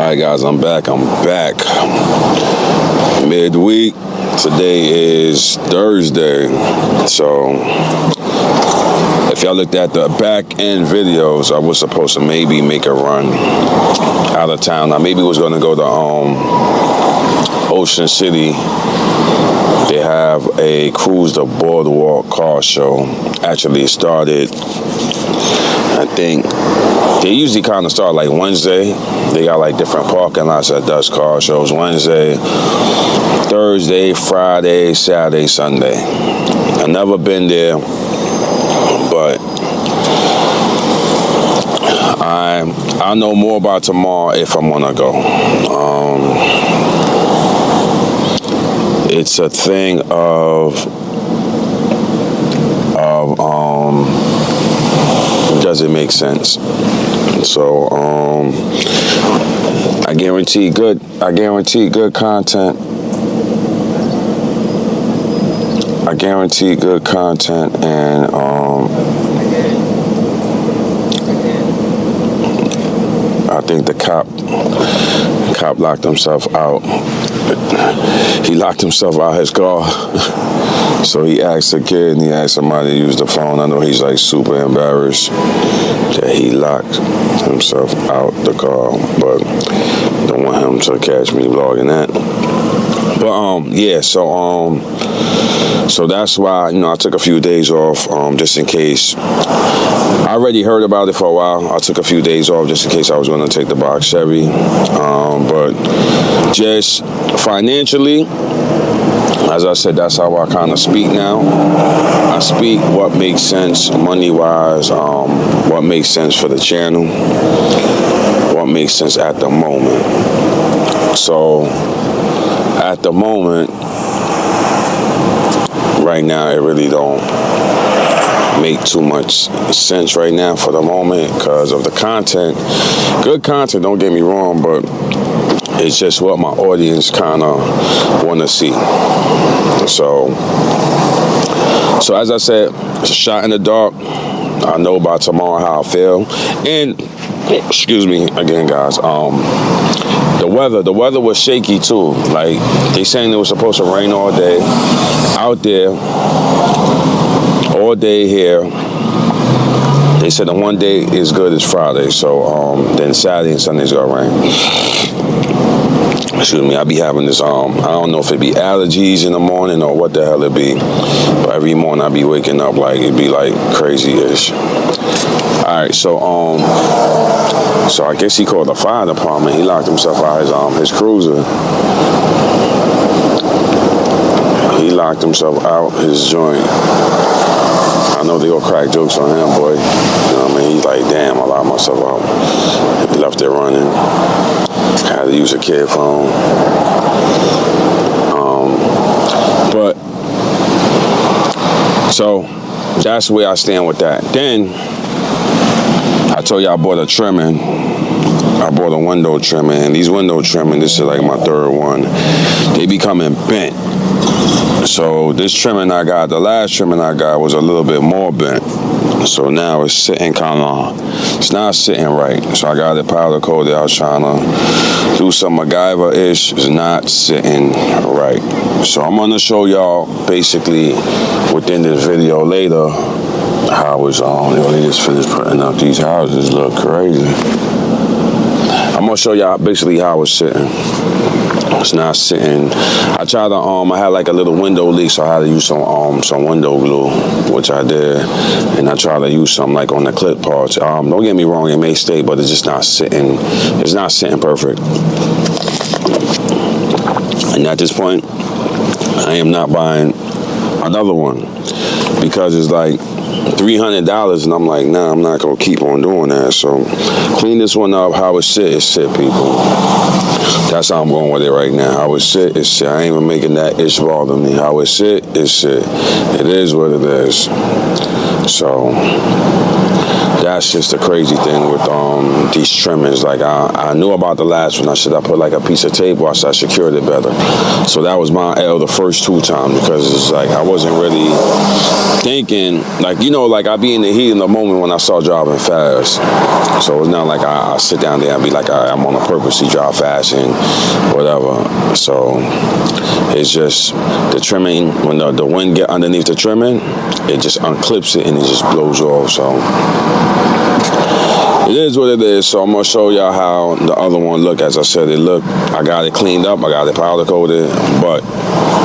Alright guys, I'm back. Midweek. Today is Thursday. So if y'all looked at the back end videos, I was supposed to maybe make a run out of town. I maybe was gonna go to Ocean City. They have a Cruise the Boardwalk car show. Actually started, I think they usually kind of start like Wednesday. They got like different parking lots that does car shows. Wednesday, Thursday, Friday, Saturday, Sunday. I've never been there, but I'll know more about tomorrow if I'm gonna go. It's a thing does it make sense? So I guarantee good content. I guarantee good content, and I think the cop locked himself out. He locked himself out his car. So he asked a kid and he asked somebody to use the phone. I know he's like super embarrassed that he locked himself out the car, but don't want him to catch me vlogging that. But yeah, so that's why, I took a few days off, just in case. I already heard about it for a while. I took a few days off just in case I was going to take the box Chevy. But just financially, as I said, that's how I kind of speak now. I speak what makes sense money-wise, what makes sense for the channel, what makes sense at the moment. So, at the moment, right now, it really don't make too much sense right now for the moment because of the content. Good content, don't get me wrong, but it's just what my audience kind of want to see. So as I said, it's a shot in the dark. I know by tomorrow how I feel. And, excuse me again, guys, the weather was shaky too. Like, they saying it was supposed to rain all day. Out there, all day here. They said the one day is good as Friday. So then Saturday and Sunday's gonna rain. Excuse me, I be having this, I don't know if it be allergies in the morning or what the hell it be. But every morning I be waking up like it be like crazy-ish. Alright, so I guess he called the fire department. He locked himself out his cruiser. He locked himself out his joint. I know they gonna crack jokes on him, boy. You know what I mean? He's like, damn, I locked myself out. He left it running. Had to use a kid phone. But so that's where I stand with that. Then I told you I bought a trimming. I bought a window trimming, and these window trimming, this is like my third one. They be coming bent. So this trimming I got, the last trimming I got was a little bit more bent. So now it's sitting it's not sitting right. So I got it powder coated. I was trying to do some MacGyver-ish. It's not sitting right. So I'm going to show y'all basically within this video later how it's they just finished putting up these houses. Look crazy. I'm going to show y'all basically how it's sitting. It's not sitting. I tried to I had like a little window leak, so I had to use some window glue, which I did, and I tried to use some like on the clip parts. Don't get me wrong, it may stay, but it's just not sitting. It's not sitting perfect. And at this point, I am not buying another one because it's like $300, and I'm like, nah, I'm not gonna keep on doing that. So clean this one up. How it sit, people. That's how I'm going with it right now. How it sit, it's sit. I ain't even making that ish bother me. How it sit, it's sit. It is what it is. So that's just the crazy thing with these trimmings. Like I knew about the last one. I should have put like a piece of tape, or I should have secured it better. So that was my L the first 2 times, because it's like I wasn't really thinking, like, you know, like I be in the heat in the moment when I start driving fast. So it's not like I sit down there and be like I'm on a purposely drive fast and whatever. So it's just the trimming, when the wind get underneath the trimming, it just unclips it and it just blows off. So it is what it is. So I'm gonna show y'all how the other one look. As I said, I got it cleaned up, I got it powder coated, but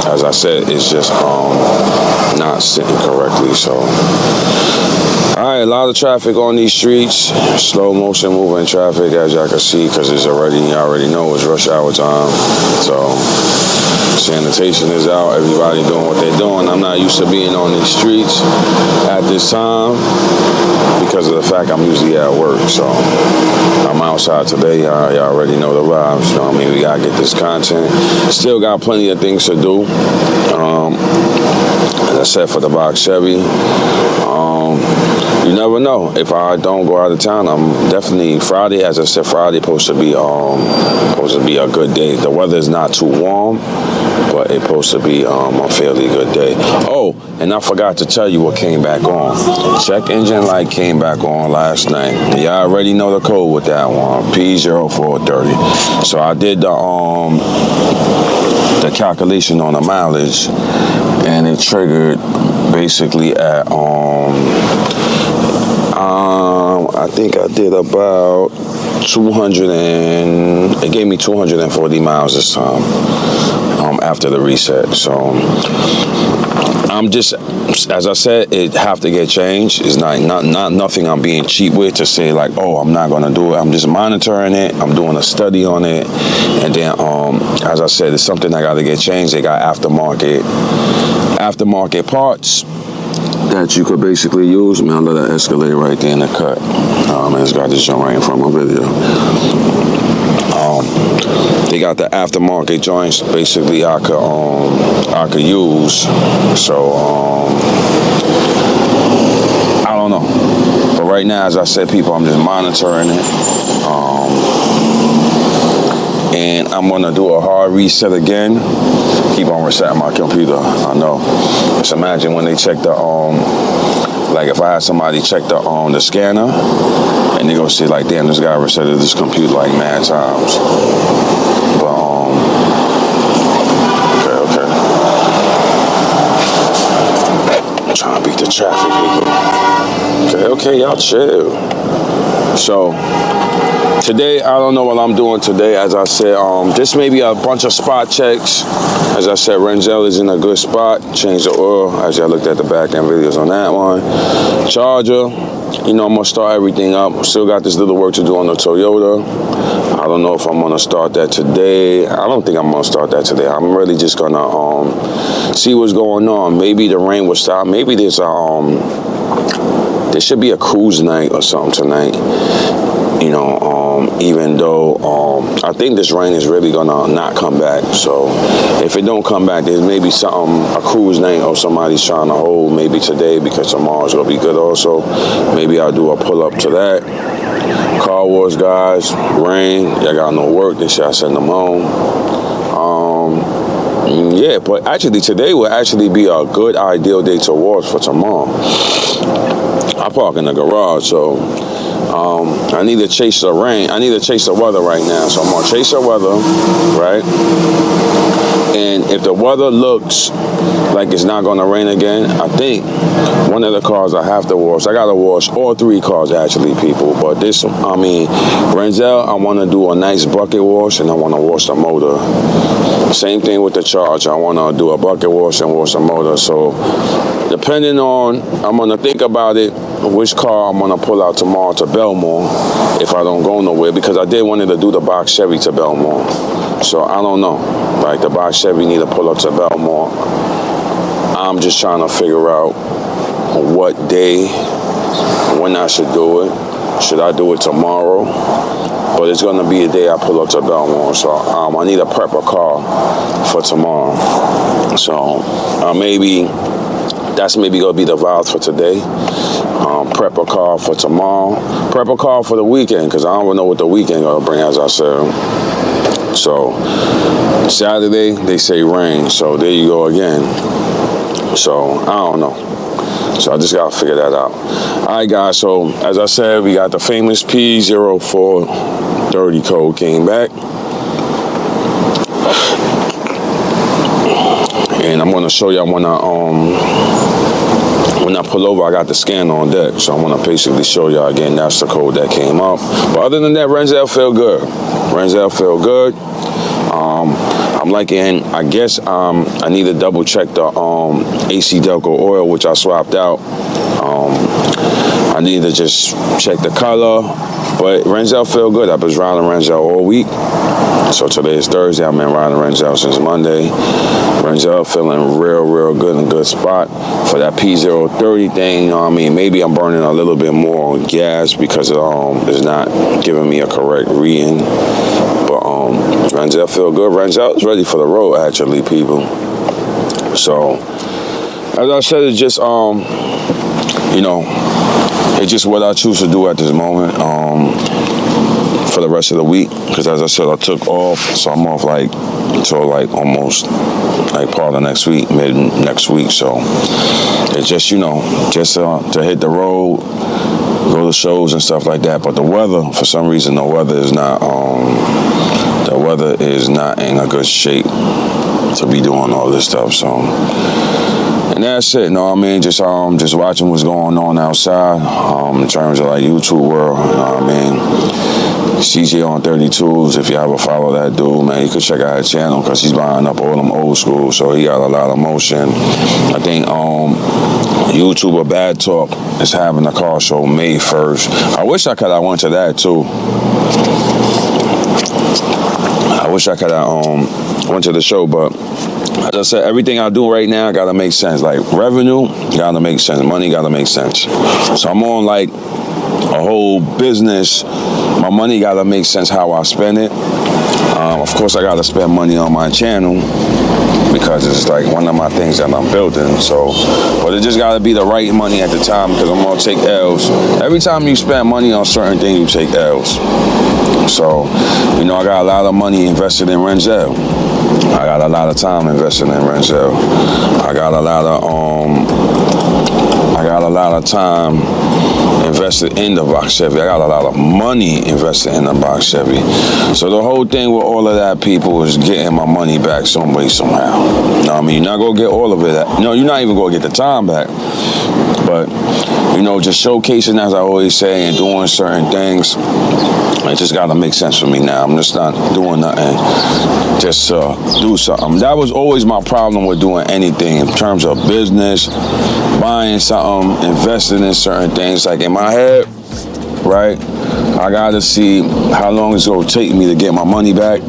as I said, it's just not sitting correctly. So alright, a lot of traffic on these streets, slow motion moving traffic, as y'all can see, because y'all already know it's rush hour time. So sanitation is out, everybody doing what they're doing. I'm not used to being on these streets at this time because of the fact I'm usually at work. So I'm outside today. Y'all already know the vibes. You know what I mean? We gotta get this content. Still got plenty of things to do. As I said, for the box Chevy, you never know. If I don't go out of town, I'm definitely Friday. As I said, Friday supposed to be a good day. The weather is not too warm, but it's supposed to be a fairly good day. Oh, and I forgot to tell you what came back on. Check engine light came back on last night. Y'all already know the code with that one, P0430. So I did the calculation on the mileage, and it triggered basically at I think I did about 200 and it gave me 240 miles this time after the reset. So I'm just, as I said, it have to get changed. It's not nothing I'm being cheap with to say like, oh, I'm not gonna do it. I'm just monitoring it. I'm doing a study on it, and then as I said, it's something that got to get changed. They got aftermarket parts that you could basically use. Man, I love that Escalade right there in the cut. Man, it's got this joint right in front of my video. They got the aftermarket joints basically I could use. So I don't know. But right now, as I said, people, I'm just monitoring it. And I'm gonna do a hard reset again. Keep on resetting my computer, I know. Just imagine when they check the like if I had somebody check the scanner, and they gonna see like, damn, this guy resetted this computer like mad times. But okay. I'm trying to beat the traffic, people. Okay, y'all chill. So today, I don't know what I'm doing today. As I said, this may be a bunch of spot checks. As I said, Renzel is in a good spot. Change the oil, as y'all looked at the back end videos on that one. Charger, you know, I'm gonna start everything up. Still got this little work to do on the Toyota. I don't know if I'm gonna start that today. I don't think I'm gonna start that today. I'm really just gonna see what's going on. Maybe the rain will stop. Maybe there should be a cruise night or something tonight. You know, even though I think this rain is really gonna not come back. So if it don't come back, there's maybe a cruise night or somebody's trying to hold maybe today, because tomorrow's gonna be good also. Maybe I'll do a pull up to that. Car Wars guys, rain, y'all got no work, they should send them home. Yeah, but actually today will actually be a good ideal day to watch for tomorrow. I park in the garage, so I need to chase the rain. I need to chase the weather right now. So I'm gonna chase the weather, right? And if the weather looks like it's not gonna rain again, I think one of the cars I have to wash. I gotta wash all 3 cars actually, people. But Renzel, I wanna do a nice bucket wash, and I wanna wash the motor. Same thing with the Charger. I wanna do a bucket wash and wash the motor. So depending on, I'm gonna think about it, which car I'm gonna pull out tomorrow to Belmore if I don't go nowhere, because I did wanted to do the box Chevy to Belmore. So I don't know. Like the box Chevy need to pull up to Belmore. I'm just trying to figure out what day, when I should do it. Should I do it tomorrow? But it's gonna be a day I pull up to Belmore. So I need to prep a car for tomorrow. So maybe that's maybe gonna be the vibes for today. Prep a car for tomorrow. Prep a car for the weekend, because I don't know what the weekend gonna bring, as I said. So Saturday they say rain, so there you go again. So I don't know. So I just gotta figure that out. All right, guys. So as I said, we got the famous P0430 code came back, and I'm gonna show y'all when I pull over. I got the scan on deck, so I'm gonna basically show y'all again. That's the code that came up. But other than that, Renzel feel good. Renzel feel good. I'm liking, I guess I need to double check the AC Delco oil, which I swapped out. I need to just check the color, but Renzel feel good. I've been riding Renzel all week. So today is Thursday. I've been riding Renzel since Monday. Renzel feeling real good in a good spot for that P030 thing. You know what I mean? Maybe I'm burning a little bit more on gas because it's not giving me a correct reading. But Renzel feel good. Renzel is ready for the road, actually, people. So as I said, it's just it's just what I choose to do at this moment. For the rest of the week, because as I said, I took off, so I'm off until almost part of next week, mid next week. So it's just to hit the road, go to shows and stuff like that. But the weather, for some reason, the weather is not in a good shape to be doing all this stuff. So. And that's it, you know what I mean? Just watching what's going on outside, in terms of YouTube world, you know what I mean? CJ on 32s, if you ever follow that dude, man, you could check out his channel, because he's buying up all them old school, so he got a lot of motion. I think YouTuber Bad Talk is having a car show May 1st. I wish I could have went to that too. I wish I could have went to the show, but as I said, everything I do right now gotta make sense. Revenue gotta make sense. Money gotta make sense. So I'm on a whole business. My money gotta make sense how I spend it. Of course, I gotta spend money on my channel, because it's one of my things that I'm building. So, but it just gotta be the right money at the time, because I'm gonna take L's. Every time you spend money on certain things, you take L's. So, I got a lot of money invested in Renzel. I got a lot of time invested in Renzel. I got a lot of time invested in the box Chevy. I got a lot of money invested in the box Chevy. So the whole thing with all of that, people, is getting my money back some way, somehow. You know what I mean? You're not gonna get all of it. You're not even gonna get the time back. But just showcasing, as I always say, and doing certain things, it just gotta make sense for me now. I'm just not doing nothing just do something. That was always my problem with doing anything in terms of business, buying something, investing in certain things. In my head, right, I gotta see how long it's gonna take me to get my money back.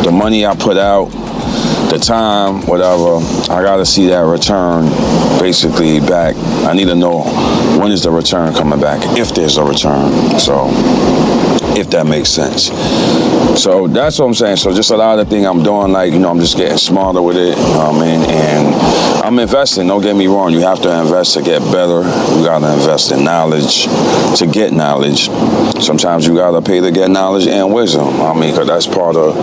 The money I put out, the time, whatever, I gotta see that return basically back. I need to know when is the return coming back, if there's a return. So, if that makes sense. So that's what I'm saying. So just a lot of things I'm doing, I'm just getting smarter with it, you know what I mean? And I'm investing, don't get me wrong. You have to invest to get better. You gotta invest in knowledge to get knowledge. Sometimes you gotta pay to get knowledge and wisdom. I mean, because that's part of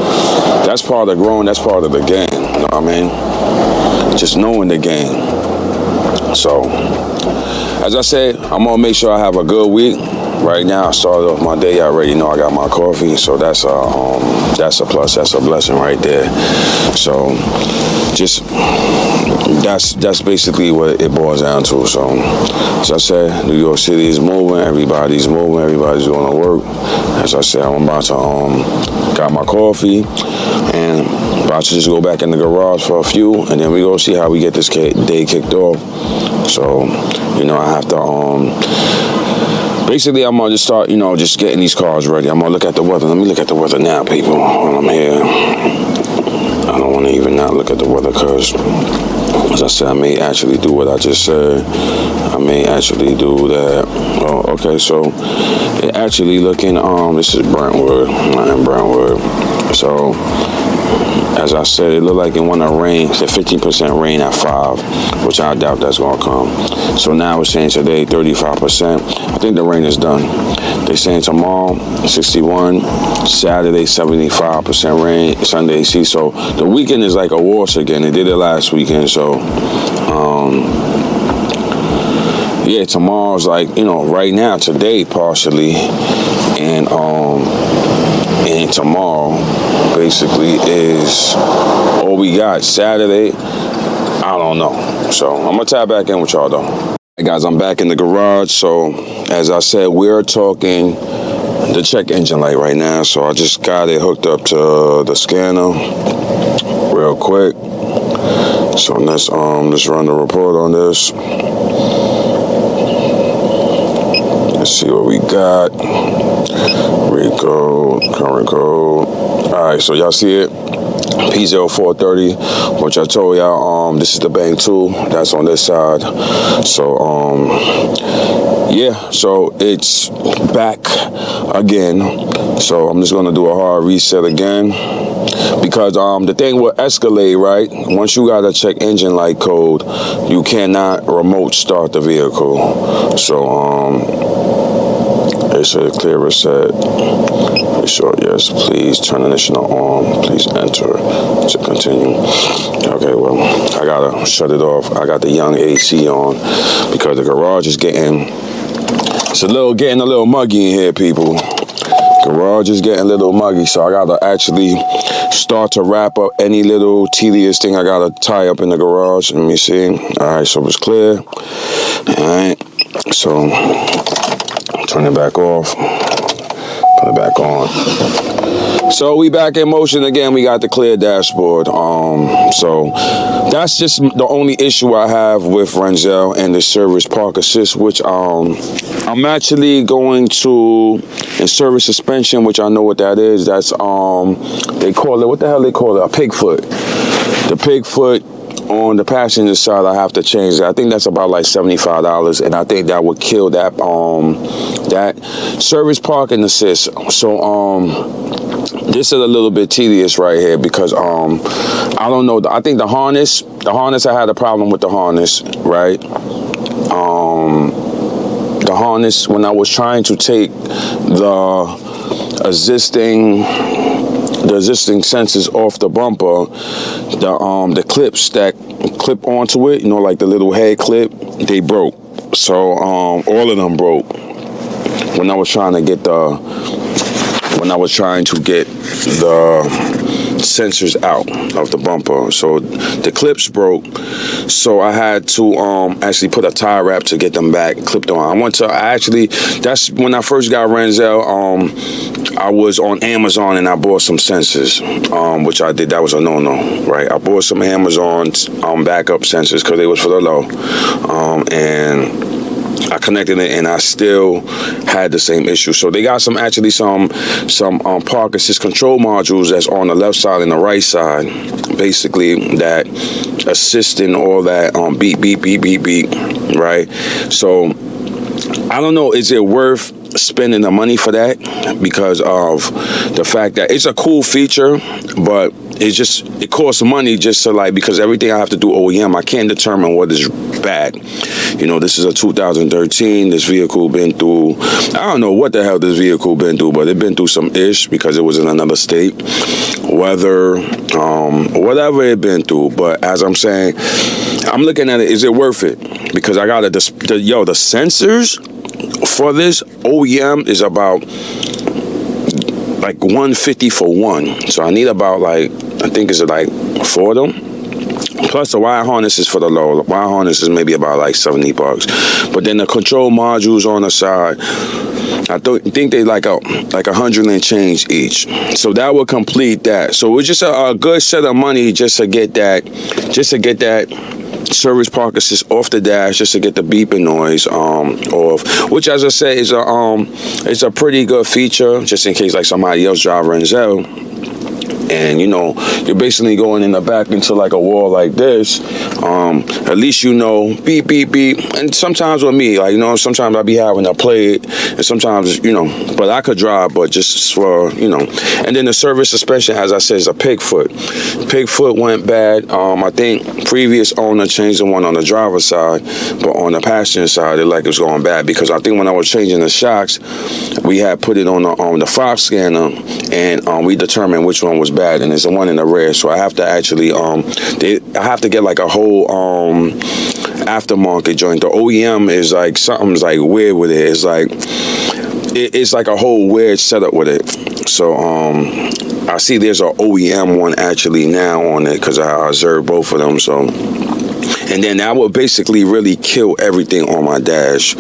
growing, that's part of the game, you know what I mean? Just knowing the game. So, as I said, I'm gonna make sure I have a good week. Right now, I started off my day. I already know I got my coffee, so that's a plus. That's a blessing right there. So, that's basically what it boils down to. So, as I said, New York City is moving. Everybody's moving. Everybody's going to work. As I said, I'm about to got my coffee and about to just go back in the garage for a few, and then we go see how we get this day kicked off. So, I have to basically, I'm going to just start, just getting these cars ready. I'm going to look at the weather. Let me look at the weather now, people, while I'm here. I don't want to even not look at the weather, because, as I said, I may actually do what I just said. I may actually do that. Oh, okay, so it actually looking, this is Brentwood. I'm in Brentwood. So as I said, it looked like it want to rain. It's a 15% rain at 5, which I doubt that's going to come. So now it's saying today 35%. I think the rain is done. They're saying tomorrow 61, Saturday 75% rain, Sunday AC. So the weekend is like a wash again. They did it last weekend. So yeah, tomorrow's like, right now, today partially, and tomorrow basically is all we got. Saturday, I don't know. So I'm gonna tap back in with y'all though. Hey guys, I'm back in the garage. So as I said, we're talking the check engine light right now. So I just got it hooked up to the scanner real quick. So let's run the report on this. Let's see what we got. Read code, current code. Alright, so y'all see it? P0430, which I told y'all, this is the bank tool that's on this side. So yeah, so it's back again. So I'm just gonna do a hard reset again, because the thing with Escalade, right, once you got a check engine light code, you cannot remote start the vehicle. So it said clear reset. Be sure, yes, please turn ignition on. Please enter to continue. Okay, well, I gotta shut it off. I got the young AC on because the garage is getting a little muggy in here, people. Garage is getting a little muggy, so I gotta actually start to wrap up any little tedious thing I gotta tie up in the garage. Let me see. All right, so it's clear. All right, so turn it back off, put it back on. So we back in motion again. We got the clear dashboard. So that's just the only issue I have with Renzel and the service park assist, which I'm actually going to, in service suspension, which I know what that is. That's they call it, what the hell they call it? A pig foot. The pig foot on the passenger side, I have to change that. I think that's about like $75, and I think that would kill that that service parking assist. So this is a little bit tedious right here, because I don't know. I think the harness, I had a problem with the harness, right? The harness, when I was trying to take the existing sensors off the bumper, the clips that clip onto it, like the little head clip, they broke. So all of them broke when I was trying to get the sensors out of the bumper. So the clips broke, so I had to actually put a tie wrap to get them back clipped on. That's when I first got Renzel. I was on Amazon and I bought some sensors, which I did. That was a no-no, right? I bought some Amazon backup sensors because they was for the low, and I connected it and I still had the same issue. So they got some park assist control modules that's on the left side and the right side, basically, that assist in all that beep, beep, beep, beep, beep, right? So I don't know, is it worth spending the money for that, because of the fact that it's a cool feature, but it costs money just to because everything I have to do OEM, I can't determine what is bad. This is a 2013. This vehicle been through, I don't know what the hell this vehicle been through, but it been through some ish because it was in another state. Whether, whatever it been through. But as I'm saying, I'm looking at it, is it worth it? Because I got the sensors for this OEM is about like $150 for one. So I need about I think it's like 4 of them. Plus the wire harness is for the low. The wire harness is maybe about like $70. But then the control modules on the side, I think they like 100 and change each. So that would complete that. So it's just a good set of money just to get that service park assist off the dash, just to get the beeping noise off, which, as I said, is a pretty good feature, just in case somebody else drive Renzel and you know, you're basically going in the back into like a wall like this, at least you know, beep, beep, beep. And sometimes with me, like, you know, sometimes I be having to play it, and sometimes, you know, but I could drive, but just for, you know. And then the service suspension, as I said, is a pig foot. Pig foot went bad. I think previous owner changed the one on the driver's side, but on the passenger side, it like it was going bad, because I think when I was changing the shocks, we had put it on the Fox scanner, and we determined which one was bad, and it's the one in the rear. So I have to actually I have to get like a whole aftermarket joint. The OEM is like something's like weird with it. It's like it's like a whole weird setup with it. So I see there's an OEM one actually now on it, because I observed both of them. So. And then that would basically really kill everything on my dash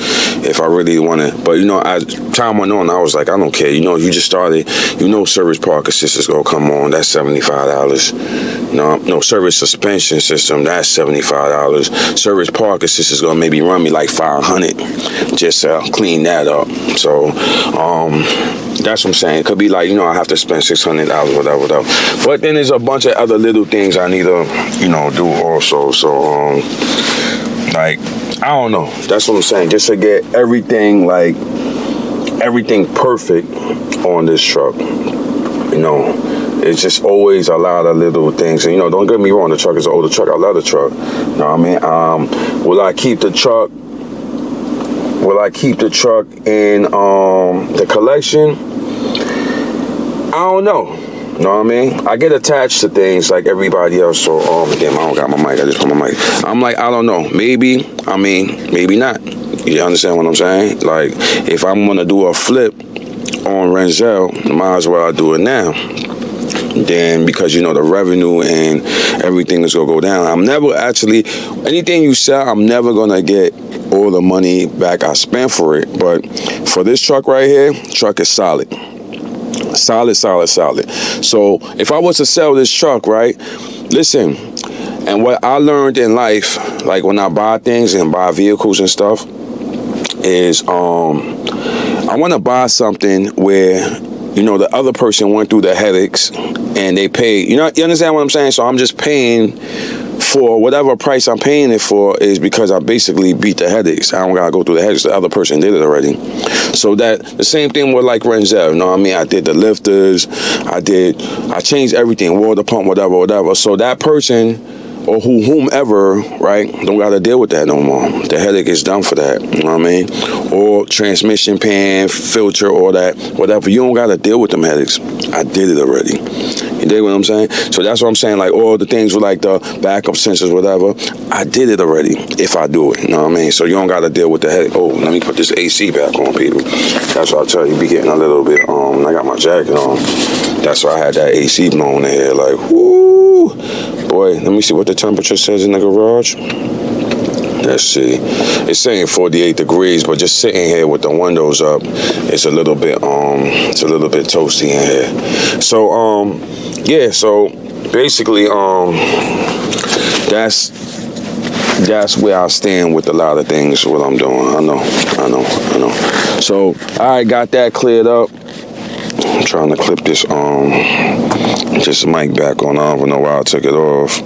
if I really want to. But, you know, as time went on, I was like, I don't care. You know, you just started, you know, service park assist is going to come on. That's $75. No, service suspension system, that's $75. Service park assist is going to maybe run me like $500 just to clean that up. So, that's what I'm saying. It could be like, you know, I have to spend $600, whatever. But then there's a bunch of other little things I need to, you know, do also. So, like, I don't know. That's what I'm saying. Just to get everything perfect on this truck. You know, it's just always a lot of little things. And, you know, don't get me wrong. The truck is an older truck. I love the truck. You know what I mean? Will I keep the truck? Will I keep the truck in the collection? I don't know. You know what I mean? I get attached to things like everybody else. So, damn, I don't got my mic. I just put my mic. I'm like, I don't know. Maybe. I mean, maybe not. You understand what I'm saying? Like, if I'm going to do a flip on Renzel, might as well I do it now. Then, because, you know, the revenue and everything is going to go down. I'm never actually, anything you sell, I'm never going to get all the money back I spent for it. But for this truck right here, truck is solid. Solid. So if I was to sell this truck, right, listen, and what I learned in life, like when I buy things and buy vehicles and stuff, is I want to buy something where, you know, the other person went through the headaches and they paid. You understand what I'm saying? So I'm just paying for whatever price I'm paying it for is because I basically beat the headaches. I don't gotta go through the headaches. The other person did it already. So that the same thing with like Renzel. You know what I mean? I did the lifters. I changed everything, water pump, whatever. So that person or whomever, right, don't gotta deal with that no more. The headache is done for that. You know what I mean? Or transmission pan, filter, all that, whatever. You don't gotta deal with them headaches. I did it already. You dig what I'm saying? So that's what I'm saying. Like all the things with like the backup sensors, whatever. I did it already. If I do it, you know what I mean? So you don't gotta deal with the headache. Oh, let me put this AC back on, people. That's what I tell you. Be getting a little bit. I got my jacket on. That's why I had that AC blowing in here. Like, whoo, boy. Let me see what the temperature says in the garage. Let's see. It's saying 48 degrees, but just sitting here with the windows up, it's a little bit toasty in here. So yeah, so basically that's where I stand with a lot of things, what I'm doing. I know. So I got that cleared up. I'm trying to clip this mic back on. I don't even know why I took it off.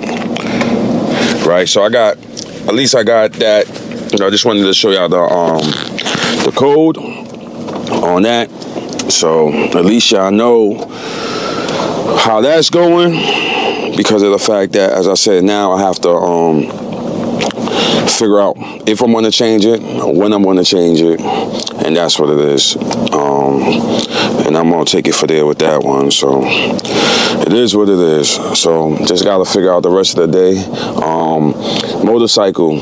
Right, so at least I got that. You know, I just wanted to show y'all the code on that. So at least y'all know how that's going, because of the fact that, as I said, now I have to figure out if I'm going to change it, when I'm going to change it, and that's what it is. And I'm going to take it for there with that one. So it is what it is. So just got to figure out the rest of the day. Motorcycle.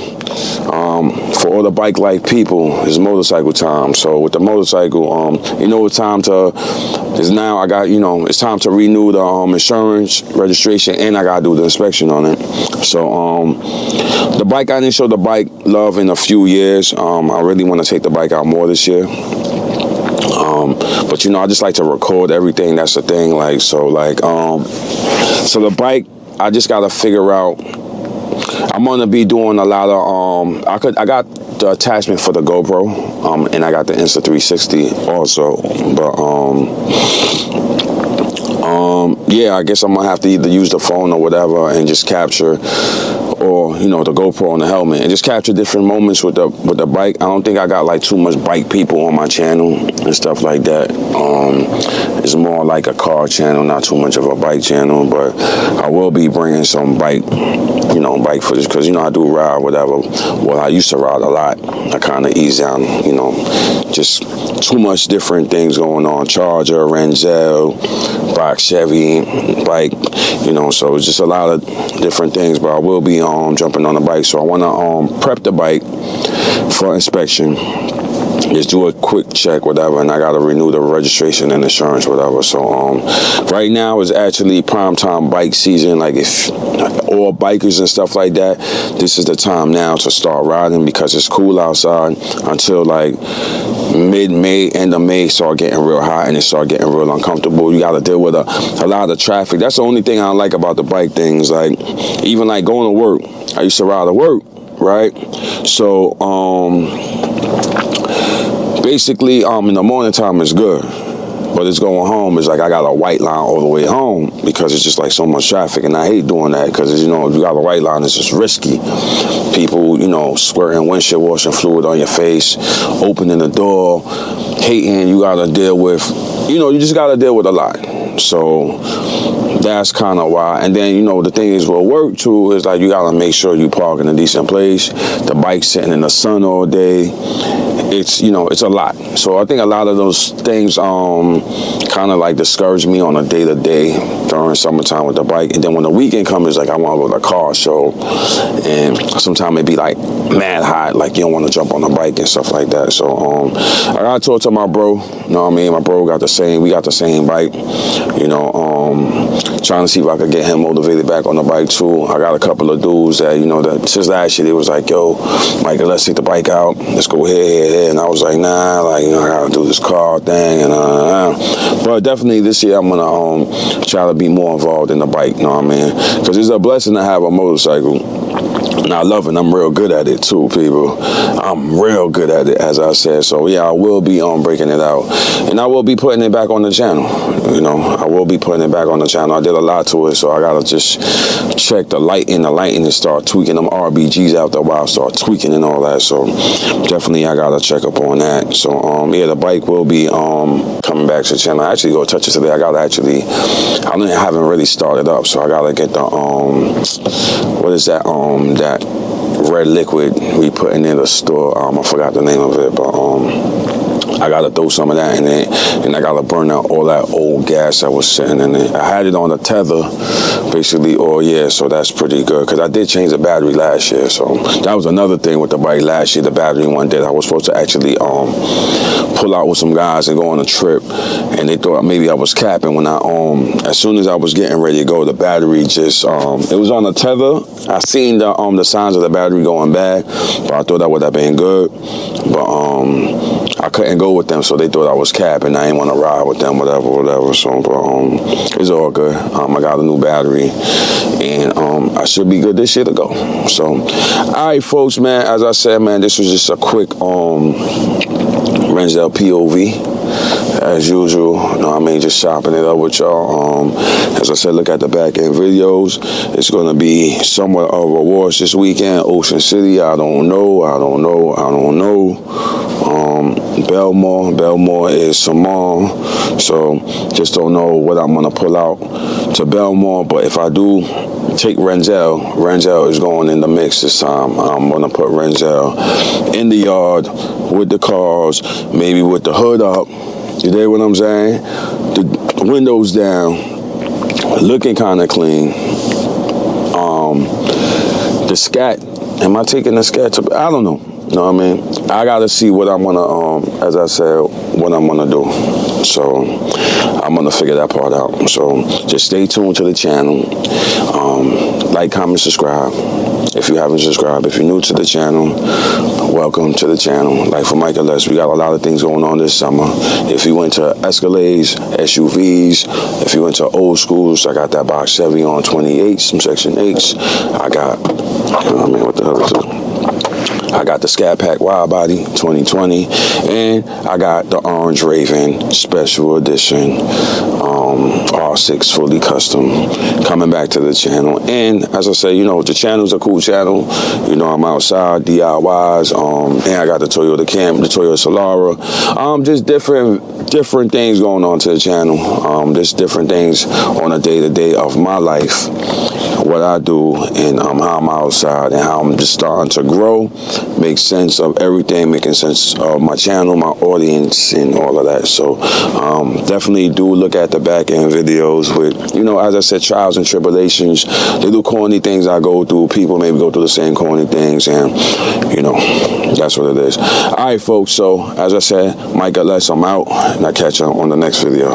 For all the bike-like people, it's motorcycle time. So with the motorcycle, you know what time is now. It's time to renew the insurance registration, and I gotta do the inspection on it. So the bike, I didn't show the bike love in a few years. I really want to take the bike out more this year. But I just like to record everything. That's the thing. So the bike, I just gotta figure out. I'm gonna be doing a lot of I got the attachment for the GoPro, and I got the Insta360 also. But yeah, I guess I'm gonna have to either use the phone or whatever and just capture, or you know, the GoPro on the helmet and just capture different moments with the bike. I don't think I got like too much bike people on my channel and stuff like that. It's more like a car channel, not too much of a bike channel, but I will be bringing some bike, you know, bike footage, because you know I do ride whatever. Well, I used to ride a lot. I kind of ease down, you know, just too much different things going on. Charger, Renzel, box Chevy, bike, you know, so it's just a lot of different things, but I will be jumping on the bike. So I want to prep the bike for inspection, just do a quick check, whatever, and I got to renew the registration and insurance, whatever. So right now is actually prime time bike season. Like, if all bikers and stuff like that, this is the time now to start riding, because it's cool outside until like mid-May, end of May, start getting real hot and it start getting real uncomfortable. You got to deal with a lot of traffic. That's the only thing I don't like about the bike things. Like, even like going to work, I used to ride to work, right? So basically in the morning time is good, but it's going home. It's like I got a white line all the way home, because it's just like so much traffic, and I hate doing that, because, you know, if you got a white line, it's just risky. People, you know, squirting windshield washing fluid on your face, opening the door, hating. You got to deal with, you know, you just got to deal with a lot. So that's kind of why. And then, you know, the thing is with work too, is like you got to make sure you park in a decent place. The bike sitting in the sun all day, it's, you know, it's a lot. So I think a lot of those things kind of like discourage me on a day-to-day during summertime with the bike. And then when the weekend comes, it's like I want to go to a car show, and sometimes it be like mad hot, like you don't want to jump on the bike and stuff like that. So I gotta talk to my bro, you know what I mean? My bro got the same, we got the same bike, you know, trying to see if I could get him motivated back on the bike too. I got a couple of dudes that, you know, that since last year, they was like, yo, Michael, let's take the bike out, let's go here. And I was like, nah, like, you know, I gotta do this car thing, and but definitely this year I'm gonna try to be more involved in the bike, you know what I mean? Because it's a blessing to have a motorcycle. And I love it. I'm real good at it too, people. I'm real good at it, as I said. So yeah, I will be breaking it out, and I will be putting it back on the channel. You know, I will be putting it back on the channel. I did a lot to it, so I gotta just check the lighting, and start tweaking them RBGs after a while. Start tweaking and all that. So definitely, I gotta check up on that. So yeah, the bike will be coming back to the channel. I actually go touch it today. I haven't really started up, so I gotta get the what is that that red liquid we putting in the store. I forgot the name of it, but I gotta throw some of that in it, and I gotta burn out all that old gas that was sitting in it. I had it on a tether, basically, all year, so that's pretty good, because I did change the battery last year. So that was another thing with the bike last year. The battery one day I was supposed to actually pull out with some guys and go on a trip, and they thought maybe I was capping when I as soon as I was getting ready to go, the battery just it was on a tether. I seen the signs of the battery going bad, but I thought that would have been good, but I couldn't go with them, so they thought I was capping. I didn't want to ride with them, whatever. So, but it's all good. I got a new battery, and I should be good this year to go. So, all right, folks, man. As I said, man, this was just a quick Renzel POV. As usual, you know what I mean, just chopping it up with y'all. As I said, look at the back end videos. It's going to be somewhat of a wash this weekend. Ocean City, I don't know. Belmore is Simone, so just don't know what I'm going to pull out to Belmore. But if I do take Renzel is going in the mix this time. I'm going to put Renzel in the yard with the cars, maybe with the hood up. You dig what I'm saying? The windows down, looking kind of clean. The scat, am I taking the scat to, I don't know. You know what I mean? I got to see what I'm going to, as I said, what I'm going to do. So I'm going to figure that part out. So just stay tuned to the channel. Like, comment, subscribe. If you haven't subscribed, if you're new to the channel, welcome to the channel. Like for Michael Les, we got a lot of things going on this summer. If you went to Escalades, SUVs, if you went to old schools, I got that box Chevy on 28s, some Section 8s. I got, what the hell is it? I got the Scat Pack Wide Body 2020, and I got the Orange Raven Special Edition R6 Diagnostics, fully custom, coming back to the channel. And as I say, you know, the channel's a cool channel. You know, I'm outside, DIYs, and I got the Toyota Camry, the Toyota Solara. Just different things going on to the channel. Just different things on a day-to-day of my life, what I do, and how I'm outside, and how I'm just starting to grow, make sense of everything, making sense of my channel, my audience, and all of that. So definitely do look at the back end videos with, you know, as I said, trials and tribulations. They do corny things I go through. People maybe go through the same corny things, and you know, that's what it is. All right, folks. So as I said, Mike, I'm out, and I'll catch you on the next video.